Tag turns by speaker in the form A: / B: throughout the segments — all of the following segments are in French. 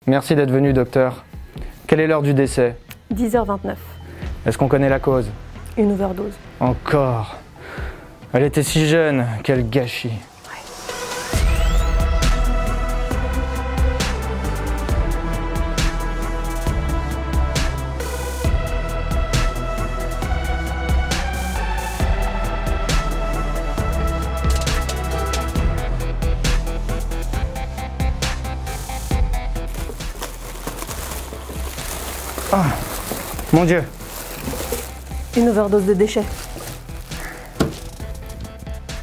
A: Merci d'être venu, docteur. Quelle est l'heure du décès?
B: 10h29.
A: Est-ce qu'on connaît la cause?
B: Une overdose.
A: Encore. Elle était si jeune, quel gâchis. Ah, mon Dieu.
B: Une overdose de déchets.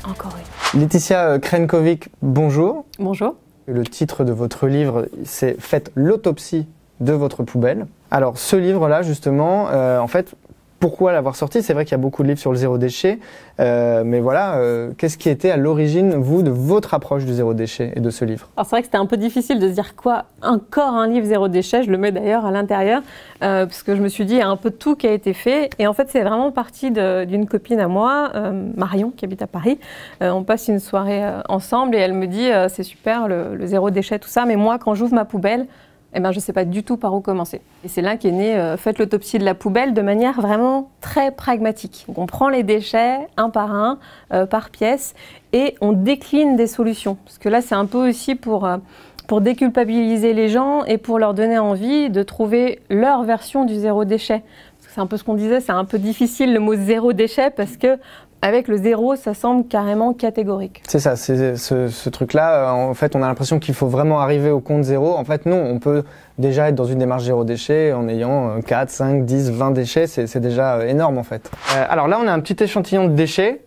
B: Encore une.
A: Laetitia Krenkovic, bonjour.
B: Bonjour.
A: Le titre de votre livre, c'est « Faites l'autopsie de votre poubelle ». Alors ce livre-là, justement, en fait, pourquoi l'avoir sorti? C'est vrai qu'il y a beaucoup de livres sur le zéro déchet, mais voilà, qu'est-ce qui était à l'origine, vous, de votre approche du zéro déchet et de ce livre?
B: Alors c'est vrai que c'était un peu difficile de se dire quoi, encore un livre zéro déchet, je le mets d'ailleurs à l'intérieur, parce que je me suis dit, il y a un peu tout qui a été fait, et en fait c'est vraiment parti d'une copine à moi, Marion, qui habite à Paris. On passe une soirée ensemble, et elle me dit, c'est super, le zéro déchet, tout ça, mais moi, quand j'ouvre ma poubelle, eh ben, je ne sais pas du tout par où commencer. Et c'est là qu'est né Faites l'autopsie de la poubelle de manière vraiment très pragmatique. Donc on prend les déchets un par un, par pièce, et on décline des solutions. Parce que là, c'est un peu aussi pour déculpabiliser les gens et pour leur donner envie de trouver leur version du zéro déchet. C'est un peu ce qu'on disait, c'est un peu difficile le mot zéro déchet parce que avec le zéro, ça semble carrément catégorique. C'est ça, c'est ce truc-là. En fait, on a l'impression qu'il faut vraiment arriver au compte zéro. En fait, non, on peut déjà être dans une démarche zéro déchet en ayant 4, 5, 10, 20 déchets. C'est déjà énorme, en fait. Alors là, on a un petit échantillon de déchets.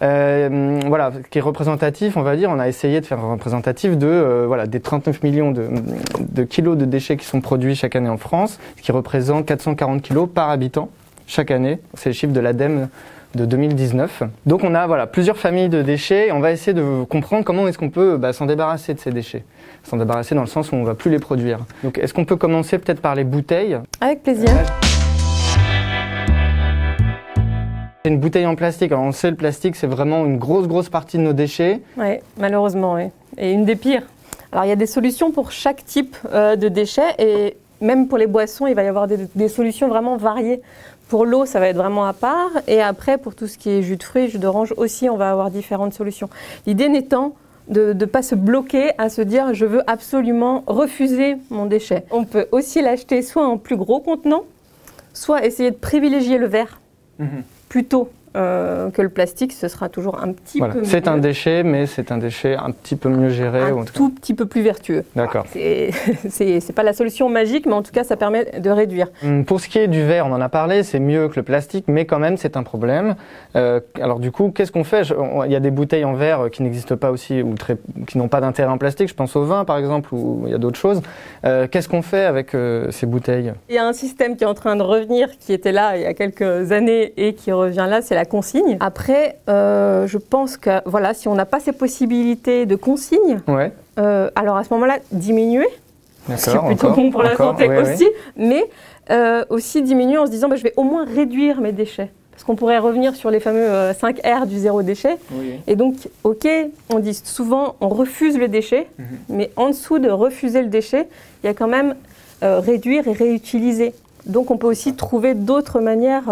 B: Voilà, qui est représentatif, on va dire. On a essayé de faire un représentatif de voilà, des 39 millions de kilos de déchets qui sont produits chaque année en France, ce qui représente 440 kilos par habitant chaque année. C'est le chiffre de l'ADEME de 2019. Donc on a voilà, plusieurs familles de déchets et on va essayer de comprendre comment est-ce qu'on peut s'en débarrasser de ces déchets. S'en débarrasser dans le sens où on ne va plus les produire. Donc est-ce qu'on peut commencer peut-être par les bouteilles? Avec plaisir.
A: Une bouteille en plastique, alors on sait le plastique c'est vraiment une grosse partie de nos déchets.
B: Oui, malheureusement, oui. Et une des pires. Alors il y a des solutions pour chaque type de déchets et même pour les boissons, il va y avoir des solutions vraiment variées. Pour l'eau, ça va être vraiment à part. Et après, pour tout ce qui est jus de fruits, jus d'orange aussi, on va avoir différentes solutions. L'idée n'étant de ne pas se bloquer à se dire « je veux absolument refuser mon déchet ». On peut aussi l'acheter soit en plus gros contenant, soit essayer de privilégier le verre plutôt que le plastique, ce sera toujours un petit peu mieux.
A: C'est un déchet, mais c'est un déchet un petit peu mieux géré.
B: Un tout petit peu plus vertueux.
A: D'accord.
B: C'est pas la solution magique, mais en tout cas, ça permet de réduire.
A: Pour ce qui est du verre, on en a parlé, c'est mieux que le plastique, mais quand même, c'est un problème. Alors du coup, qu'est-ce qu'on fait? Il y a des bouteilles en verre qui n'existent pas aussi, ou qui n'ont pas d'intérêt en plastique. Je pense au vin, par exemple, ou il y a d'autres choses. Qu'est-ce qu'on fait avec ces bouteilles? Il
B: y a un système qui est en train de revenir, qui était là il y a quelques années et qui revient là, c'est la consigne. Après, je pense que voilà, si on n'a pas ces possibilités de consigne,
A: ouais.
B: Alors à ce moment-là, diminuer, ce qui est plutôt bon pour la santé
A: oui,
B: aussi, mais aussi diminuer en se disant je vais au moins réduire mes déchets. Parce qu'on pourrait revenir sur les fameux 5 R du zéro déchet. Oui. Et donc, ok, on dit souvent on refuse le déchet, mais en dessous de refuser le déchet, il y a quand même réduire et réutiliser. Donc on peut aussi trouver d'autres manières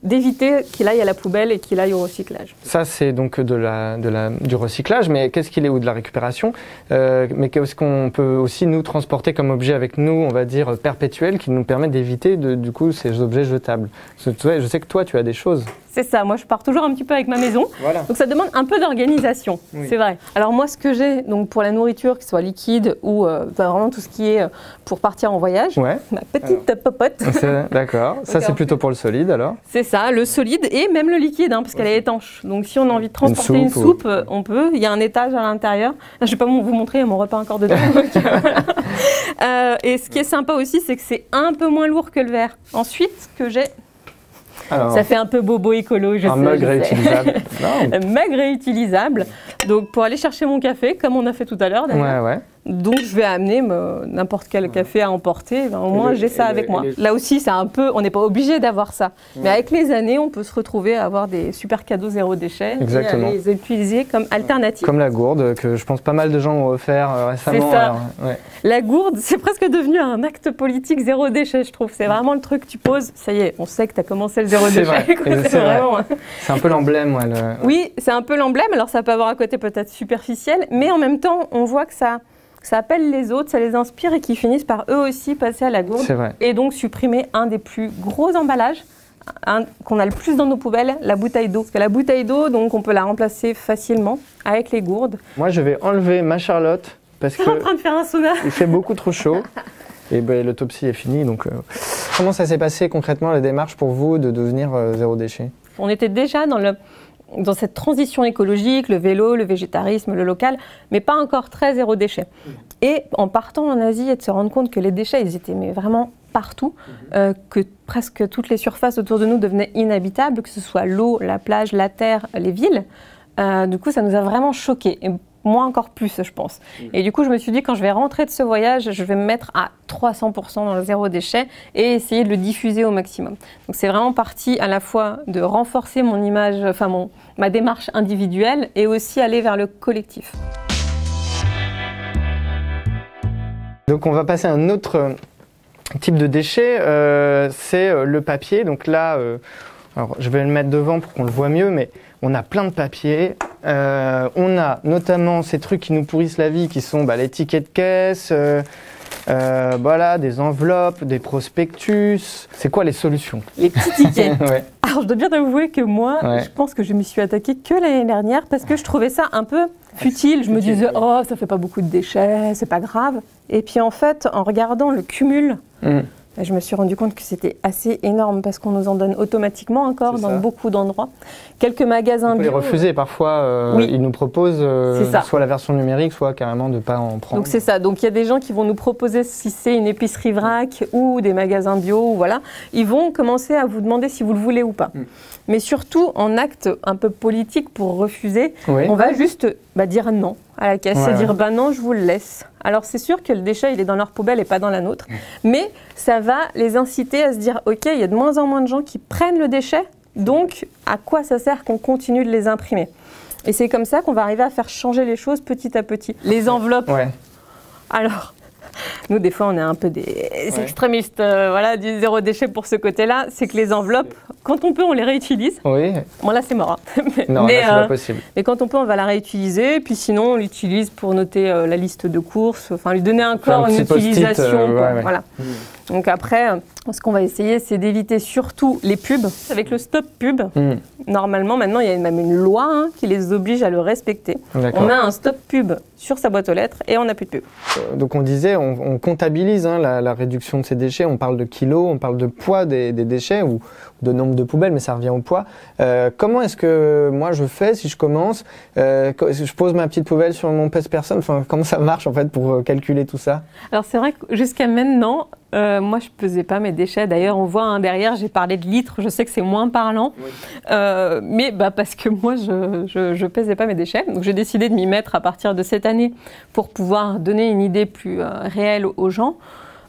B: d'éviter qu'il aille à la poubelle et qu'il aille au recyclage.
A: Ça, c'est donc du recyclage, mais qu'est-ce qu'il est ou de la récupération? Mais qu'est-ce qu'on peut aussi nous transporter comme objet avec nous, on va dire perpétuel, qui nous permet d'éviter du coup ces objets jetables? Je sais que toi, tu as des choses.
B: C'est ça, moi je pars toujours un petit peu avec ma maison, voilà. Donc ça demande un peu d'organisation, oui. C'est vrai. Alors moi ce que j'ai donc pour la nourriture, que ce soit liquide ou vraiment tout ce qui est pour partir en voyage, ouais. Ma petite popote.
A: D'accord, ça c'est plutôt pour le solide alors?
B: C'est ça, le solide et même le liquide, parce qu'elle est étanche. Donc si on a envie de transporter une soupe, on peut, il y a un étage à l'intérieur. Je ne vais pas vous montrer, il y a mon repas encore dedans. Et ce qui est sympa aussi, c'est que c'est un peu moins lourd que le verre. Ensuite, ce que j'ai... Alors, ça fait un peu bobo écolo, je sais.
A: Un mug réutilisable.
B: Un mug réutilisable. Donc, pour aller chercher mon café, comme on a fait tout à l'heure d'ailleurs.
A: Ouais.
B: Donc je vais amener n'importe quel café à emporter, ben, au moins j'ai ça avec moi. Là aussi, c'est un peu, on n'est pas obligé d'avoir ça. Mais avec les années, on peut se retrouver à avoir des super cadeaux zéro déchet.
A: Exactement.
B: Et à les utiliser comme alternative.
A: Comme la gourde, que je pense pas mal de gens ont offert récemment.
B: C'est ça.
A: Alors, ouais.
B: La gourde, c'est presque devenu un acte politique zéro déchet, je trouve. C'est vraiment le truc, tu poses, ça y est, on sait que tu as commencé le zéro déchet.
A: C'est un peu l'emblème. Ouais,
B: Oui, c'est un peu l'emblème. Alors ça peut avoir un côté peut-être superficiel, mais en même temps, on voit que ça appelle les autres, ça les inspire et qu'ils finissent par eux aussi passer à la gourde.
A: C'est vrai.
B: Et donc supprimer un des plus gros emballages qu'on a le plus dans nos poubelles, la bouteille d'eau. Parce que la bouteille d'eau, donc on peut la remplacer facilement avec les gourdes.
A: Moi, je vais enlever ma Charlotte parce que
B: en train de faire un sauna.
A: Il fait beaucoup trop chaud. Et ben, l'autopsie est finie. Donc, comment ça s'est passé concrètement la démarche pour vous de devenir zéro déchet?
B: On était déjà dans cette transition écologique, le vélo, le végétarisme, le local, mais pas encore très zéro déchet. Et en partant en Asie et de se rendre compte que les déchets, ils étaient mais vraiment partout, que presque toutes les surfaces autour de nous devenaient inhabitables, que ce soit l'eau, la plage, la terre, les villes, du coup ça nous a vraiment choqués. Et moi encore plus, je pense. Et du coup, je me suis dit, quand je vais rentrer de ce voyage, je vais me mettre à 300% dans le zéro déchet et essayer de le diffuser au maximum. Donc c'est vraiment parti à la fois de renforcer mon image, enfin ma démarche individuelle et aussi aller vers le collectif.
A: Donc on va passer à un autre type de déchet, c'est le papier. Donc là, alors je vais le mettre devant pour qu'on le voit mieux, mais on a plein de papiers. On a notamment ces trucs qui nous pourrissent la vie, qui sont les tickets de caisse, voilà, des enveloppes, des prospectus. C'est quoi les solutions?
B: Les petits tickets.
A: Ouais.
B: Alors je dois bien avouer que moi, je pense que je m'y suis attaquée que l'année dernière parce que je trouvais ça un peu futile. Je me disais, oh, ça fait pas beaucoup de déchets, c'est pas grave. Et puis en fait, en regardant le cumul, je me suis rendu compte que c'était assez énorme parce qu'on nous en donne automatiquement encore dans beaucoup d'endroits. Quelques magasins bio.
A: On peut les refuser parfois, ils nous proposent soit la version numérique, soit carrément de ne pas en prendre.
B: Donc c'est ça, donc il y a des gens qui vont nous proposer, si c'est une épicerie vrac ou des magasins bio, voilà, ils vont commencer à vous demander si vous le voulez ou pas. Mais surtout, en acte un peu politique pour refuser, on va juste dire non à la caisse et dire non, je vous le laisse. Alors c'est sûr que le déchet, il est dans leur poubelle et pas dans la nôtre, mais ça va les inciter à se dire, ok, il y a de moins en moins de gens qui prennent le déchet, donc à quoi ça sert qu'on continue de les imprimer? Et c'est comme ça qu'on va arriver à faire changer les choses petit à petit. Les enveloppes, alors... Nous, des fois, on est un peu des extrémistes voilà, du zéro déchet pour ce côté-là. C'est que les enveloppes, quand on peut, on les réutilise.
A: Oui.
B: Bon, là, c'est mort. Hein.
A: Non, là, c'est pas possible.
B: Mais quand on peut, on va la réutiliser. Puis sinon, on l'utilise pour noter la liste de courses, enfin, lui donner encore une utilisation. Voilà. Donc après, ce qu'on va essayer, c'est d'éviter surtout les pubs. Avec le stop pub, normalement, maintenant, il y a même une loi qui les oblige à le respecter. On a un stop pub sur sa boîte aux lettres et on n'a plus de pub.
A: Donc on disait, on comptabilise la réduction de ces déchets, on parle de kilos, on parle de poids des déchets ou de nombre de poubelles, mais ça revient au poids. Comment est-ce que moi je fais si je commence je pose ma petite poubelle sur mon pèse-personne, enfin, comment ça marche en fait pour calculer tout ça?
B: Alors c'est vrai que jusqu'à maintenant, moi je pesais pas mes déchets. D'ailleurs on voit derrière, j'ai parlé de litres, je sais que c'est moins parlant, mais parce que moi je pesais pas mes déchets. Donc j'ai décidé de m'y mettre à partir de cette année pour pouvoir donner une idée plus réelle aux gens.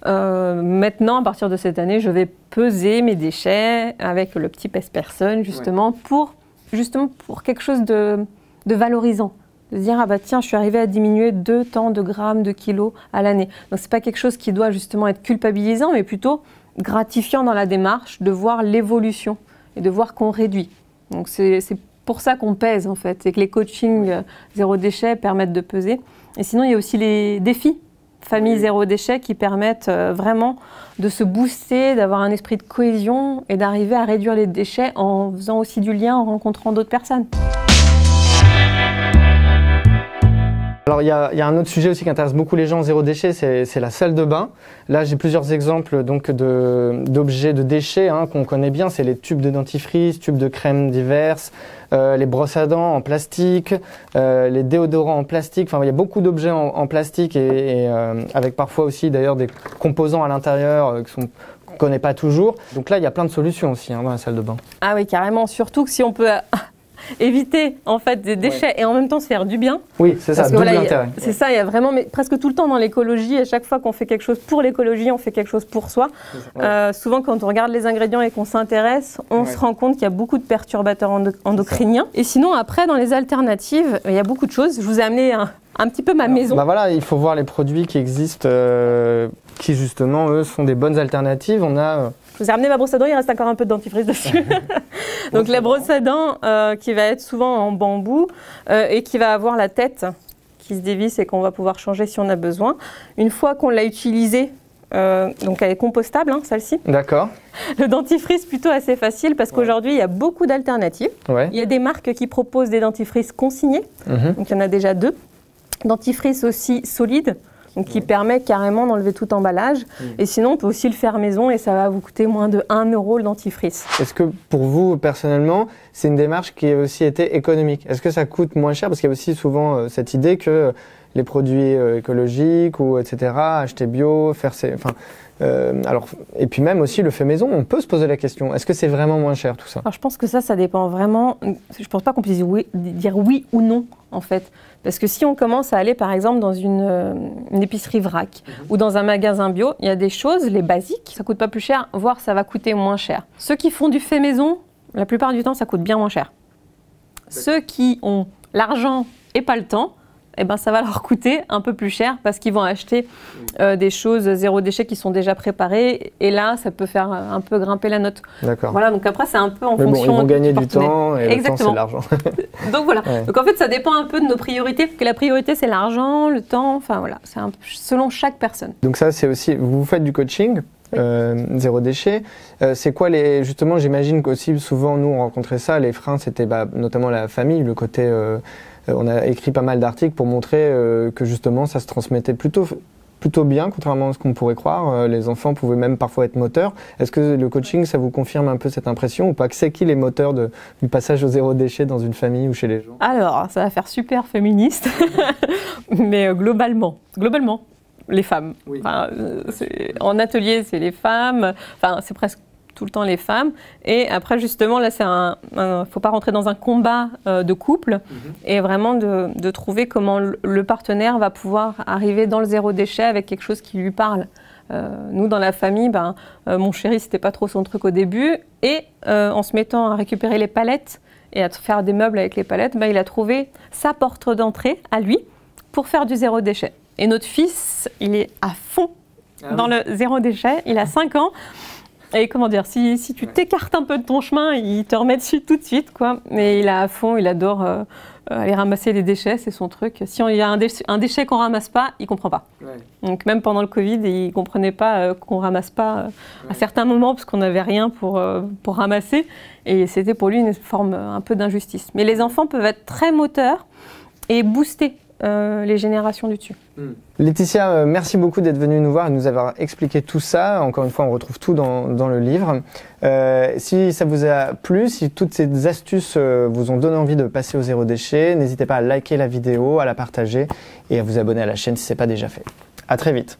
B: Maintenant, à partir de cette année, je vais peser mes déchets avec le petit pèse-personne justement pour quelque chose de valorisant. De se dire, ah bah tiens, je suis arrivée à diminuer tant de grammes, de kilos à l'année. Donc c'est pas quelque chose qui doit justement être culpabilisant, mais plutôt gratifiant dans la démarche de voir l'évolution et de voir qu'on réduit. Donc c'est pour ça qu'on pèse en fait, et que les coachings zéro déchet permettent de peser. Et sinon, il y a aussi les défis famille zéro déchet qui permettent vraiment de se booster, d'avoir un esprit de cohésion et d'arriver à réduire les déchets en faisant aussi du lien, en rencontrant d'autres personnes.
A: Alors il y a un autre sujet aussi qui intéresse beaucoup les gens en zéro déchet, c'est la salle de bain. Là j'ai plusieurs exemples d'objets de déchets qu'on connaît bien, c'est les tubes de dentifrice, tubes de crème diverses, les brosses à dents en plastique, les déodorants en plastique. Enfin il y a beaucoup d'objets en plastique et avec parfois aussi d'ailleurs des composants à l'intérieur qu'on ne connaît pas toujours. Donc là il y a plein de solutions aussi dans la salle de bain.
B: Ah oui carrément, surtout que si on peut éviter en fait des déchets et en même temps se faire du bien.
A: Oui, c'est ça, double intérêt.
B: C'est ça, il y a vraiment, mais presque tout le temps dans l'écologie, à chaque fois qu'on fait quelque chose pour l'écologie, on fait quelque chose pour soi. Souvent, quand on regarde les ingrédients et qu'on s'intéresse, on se rend compte qu'il y a beaucoup de perturbateurs endocriniens. Et sinon, après, dans les alternatives, il y a beaucoup de choses. Je vous ai amené un petit peu ma maison.
A: Bah voilà, il faut voir les produits qui existent, qui justement, eux, sont des bonnes alternatives. On a...
B: Je vous ai ramené ma brosse à dents, il reste encore un peu de dentifrice dessus. Donc la brosse à dents qui va être souvent en bambou et qui va avoir la tête qui se dévisse et qu'on va pouvoir changer si on a besoin. Une fois qu'on l'a utilisée, donc elle est compostable, hein, celle-ci.
A: D'accord.
B: Le dentifrice plutôt assez facile parce qu'aujourd'hui il y a beaucoup d'alternatives. Il y a des marques qui proposent des dentifrices consignés, donc il y en a déjà 2. Dentifrice aussi solide, donc qui permet carrément d'enlever tout emballage. Et sinon, on peut aussi le faire maison et ça va vous coûter moins de 1 € le dentifrice.
A: Est-ce que pour vous, personnellement, c'est une démarche qui a aussi été économique? Est-ce que ça coûte moins cher? Parce qu'il y a aussi souvent cette idée que les produits écologiques ou etc., acheter bio, faire ses... Enfin, alors, et puis même aussi le fait maison, on peut se poser la question, est-ce que c'est vraiment moins cher tout ça?
B: Alors, je pense que ça dépend vraiment, je pense pas qu'on puisse dire oui ou non en fait. Parce que si on commence à aller par exemple dans une épicerie vrac ou dans un magasin bio, il y a des choses, les basiques, ça coûte pas plus cher, voire ça va coûter moins cher. Ceux qui font du fait maison, la plupart du temps ça coûte bien moins cher. Ceux qui ont l'argent et pas le temps, eh ben, ça va leur coûter un peu plus cher parce qu'ils vont acheter des choses zéro déchet qui sont déjà préparées et là, ça peut faire un peu grimper la note.
A: D'accord.
B: Voilà, donc après, c'est un peu en
A: Mais
B: fonction.
A: Bon, ils vont gagner du temps et le temps, c'est de l'argent.
B: Donc voilà. Donc en fait, ça dépend un peu de nos priorités, parce que la priorité, c'est l'argent, le temps, enfin voilà, c'est selon chaque personne. Donc
A: ça, c'est aussi, vous faites du coaching zéro déchet. C'est quoi les, justement, j'imagine qu'aussi souvent, nous, on rencontrait ça, les freins, c'était notamment la famille, le côté... on a écrit pas mal d'articles pour montrer que justement ça se transmettait plutôt bien, contrairement à ce qu'on pourrait croire. Les enfants pouvaient même parfois être moteurs. Est-ce que le coaching, ça vous confirme un peu cette impression ou pas? Que c'est qui les moteurs du passage au zéro déchet dans une famille ou chez les gens?
B: Alors, ça va faire super féministe, mais globalement, les femmes.
A: Oui.
B: Enfin, en atelier, c'est les femmes. Enfin, c'est presque tout le temps les femmes. Et après, justement, là, faut pas rentrer dans un combat de couple et vraiment de trouver comment le partenaire va pouvoir arriver dans le zéro déchet avec quelque chose qui lui parle. Nous, dans la famille, mon chéri, c'était pas trop son truc au début. Et en se mettant à récupérer les palettes et à faire des meubles avec les palettes, il a trouvé sa porte d'entrée à lui pour faire du zéro déchet. Et notre fils, il est à fond dans le zéro déchet. Il a 5 ans. Et comment dire, si tu t'écartes un peu de ton chemin, il te remet dessus tout de suite, quoi. Mais il est à fond, il adore aller ramasser les déchets, c'est son truc. Si il y a un déchet qu'on ramasse pas, il comprend pas. Donc même pendant le Covid, il comprenait pas qu'on ramasse pas à certains moments parce qu'on n'avait rien pour ramasser. Et c'était pour lui une forme un peu d'injustice. Mais les enfants peuvent être très moteurs et booster les générations du dessus.
A: Laetitia, merci beaucoup d'être venue nous voir et de nous avoir expliqué tout ça. Encore une fois, on retrouve tout dans le livre. Si ça vous a plu, si toutes ces astuces vous ont donné envie de passer au zéro déchet, n'hésitez pas à liker la vidéo, à la partager et à vous abonner à la chaîne si ce n'est pas déjà fait. À très vite.